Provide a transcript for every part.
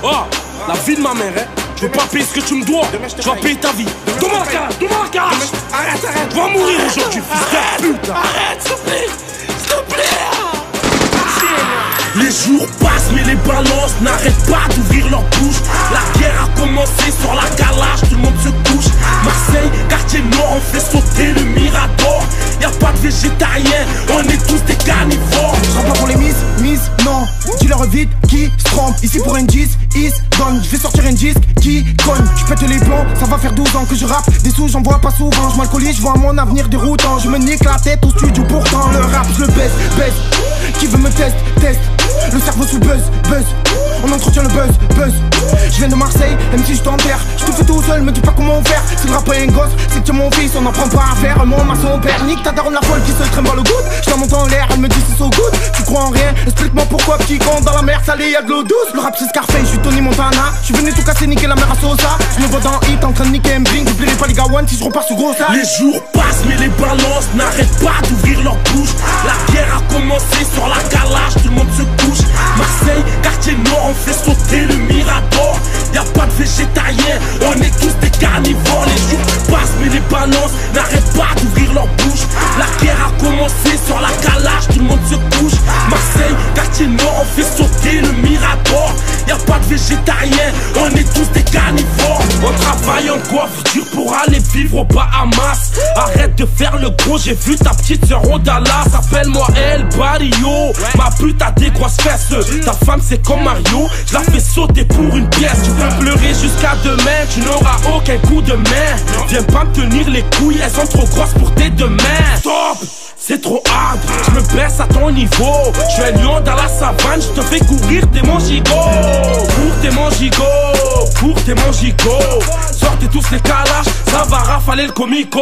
Oh, la vie de ma mère, hein. Je vais pas payer ce que tu me dois. Tu vas payer ta vie. Donne-moi la carache, donne-moi la carache. Arrête. Tu vas mourir aujourd'hui, fils de pute. Arrête, s'il te plaît. S'il te plaît. Les jours passent mais les balances n'arrêtent pas d'ouvrir leur bouche. La guerre a commencé sur la calage, tout le monde se couche. Marseille, quartier nord, on fait sauter le Mirador. Y'a pas de végétariens, on est tous des carnivores. Je rentre pas pour les mises, non. Dis-leur vite qui se trompe. Ici pour un 10, is gone. Je vais sortir un disque qui cogne. Je pète les plombs, ça va faire 12 ans que je rappe. Des sous j'en vois pas souvent, je m'alcoolise, je vois mon avenir déroutant. Je me nique la tête au studio, pourtant le rap je le baisse. Qui veut me teste. Le cerveau sous buzz. On entretient le buzz. Je viens de Marseille, même si je t'enterre. Je te fais tout seul, me dis pas comment faire. Si le rap est un gosse, c'est que tu es mon fils, on n'apprend pas à faire. Mon maçon père, nique ta daronne la folle qui se trimballe au goutte. Je la monte en l'air, elle me dit c'est so good. Tu crois en rien, explique-moi pourquoi petit con dans la mer salée y'a de l'eau douce. Le rap c'est Scarface, je suis Tony Montana. Je suis venu tout casser, niquer la mer à Sosa. Je me vois dans Hit en train de niquer un bling. J'oublierai pas les gars one si je repars sur gros ça. Les jours passent mais les balances n'arrêtent pas d'ouvrir leur bouche. La guerre a commencé sur la calage, tout le monde se couche. Marseille, quartier nord, on fait sauter le Mirador. Y'a pas de végétariens, on est tous des carnivores. Les jours passent mais les balances n'arrêtent pas d'ouvrir leur bouche. La guerre a commencé sur la calage, tout le monde se couche. Marseille, quartier nord, on fait sauter le Mirador. Y'a pas de végétariens, on est tous des carnivores. On travaille en coiffe dur pour aller vivre aux Bahamas. Arrête de faire le gros, j'ai vu ta petite sœur au Dallas. Appelle-moi El Barrio, ma pute a des grosses fesses. Ta femme c'est comme Mario, je la fais sauter pour une pièce. Tu peux pleurer jusqu'à demain, tu n'auras aucun coup de main. Viens pas me tenir les couilles, elles sont trop grosses pour tes deux mains. Stop, c'est trop hard, je me baisse à ton niveau. Je suis un lion dans la savane, je te fais courir, t'es mon gigot. Pour t'es mon gigot. Sortez tous les calages, ça va rafaler le comico.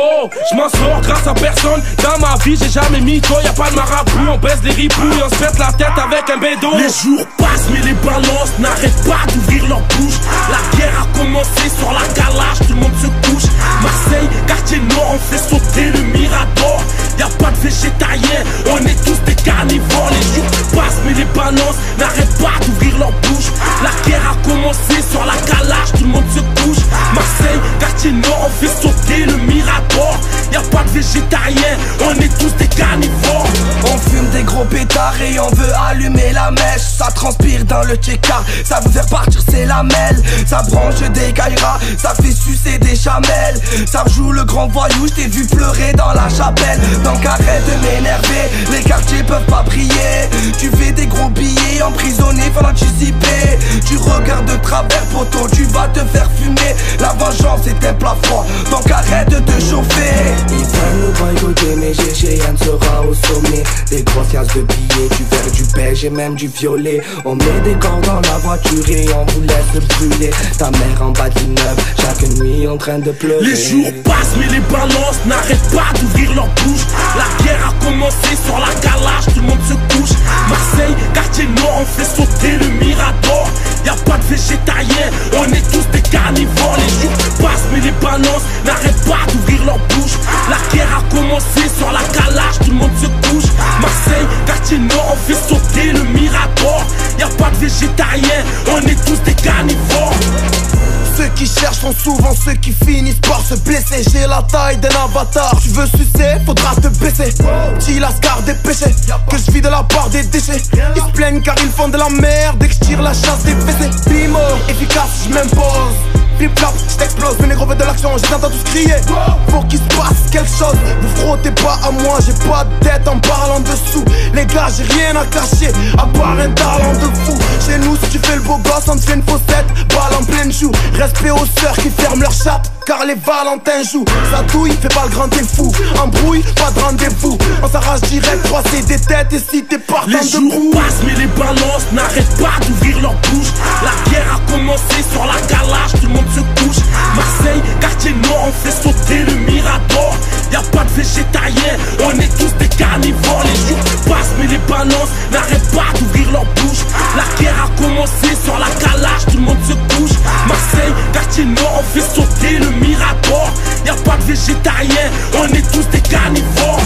Je m'en sors grâce à personne, dans ma vie j'ai jamais mytho. Y'a pas de marabout, on baisse les ripouilles, on se pète la tête avec un bédo. Les jours passent mais les balances n'arrêtent pas d'ouvrir leur bouche. La guerre a commencé sur la calage, tout le monde se couche. Marseille, quartier nord, on fait sauter le Mirador. Y'a pas de végétariens, on est tous des carnivores. Les jours passent mais les balances n'arrêtent pas d'ouvrir leur bouche. La guerre a commencé sur la calage, tout le monde se couche. Marseille, quartier nord, on fait sauter le Mirador. Y'a pas de végétariens, on est tous des carnivores. On fume des gros pétards et on veut allumer la mèche. Ça transpire dans le tchéka, ça veut faire partir ses lamelles. Ça branche des caïras, ça fait sucer des chamelles. Ça joue le grand voyou, je t'ai vu pleurer dans la chapelle. Donc arrête de m'énerver, les quartiers peuvent pas briller. Tu fais des gros billets, emprisonné, faut l'anticiper. Tu regardes de travers poteau, tu vas te faire fumer. La vengeance est un plat froid, donc arrête de te chauffer. Ils veulent nous boycotter mais GGN sera au sommet. Des grosses fiasses de billets, du vert, du beige et même du violet. On met des corps dans la voiture et on vous laisse brûler. Ta mère en bas de l'immeuble, chaque nuit en train de pleurer. Les jours passent mais les balances n'arrêtent pas d'ouvrir leur bouche. La guerre a commencé sur la calage, tout le monde se couche. Marseille, quartier nord, on fait sauter le Mirador. Y'a pas de végétariens, on est tous des carnivores. Les jours passent mais les balances n'arrêtent pas d'ouvrir leur bouche. La guerre a commencé sur la calage, tout le monde se couche. Marseille, quartier nord, on fait sauter le Mirador. Y'a pas de végétariens, on est tous des carnivores. Ceux qui cherchent sont souvent ceux qui finissent par se blesser. J'ai la taille d'un avatar, tu veux sucer, faudra te baisser. Petit lascar des péchés, que je vis de la part des déchets. Ils se plaignent car ils font de la merde dès que je tire la chasse des fessées. Primo, efficace, je m'impose. Flip-flop, j't'explose, mes négros veulent de l'action, j'entends tous crier. Faut qu'il se passe quelque chose, vous frottez pas à moi, j'ai pas de tête en parlant dessous. Les gars, j'ai rien à cacher, à part un talent de fou. Chez nous, si tu fais le beau gosse, on te fait une faussette, balle en pleine joue. Respect aux sœurs qui ferment leur chatte, car les Valentins jouent. Ça douille, fais pas le grand t'es fou. Embrouille, pas de rendez-vous. On s'arrache direct, croiser des têtes, et si t'es partant de Les jours passent mais les balances n'arrêtent pas d'ouvrir leur bouche. La guerre a commencé sur la calage, tout le monde se couche. Marseille, quartier nord, on fait sauter le Mirador. Y'a pas de végétariens, on est tous des carnivores. Les jours passent mais les balances n'arrêtent pas d'ouvrir leur bouche. La guerre a commencé sur la calage, tout le monde se couche. Marseille, quartier nord, on fait sauter le Mirador. Y'a pas de végétariens, on est tous des carnivores.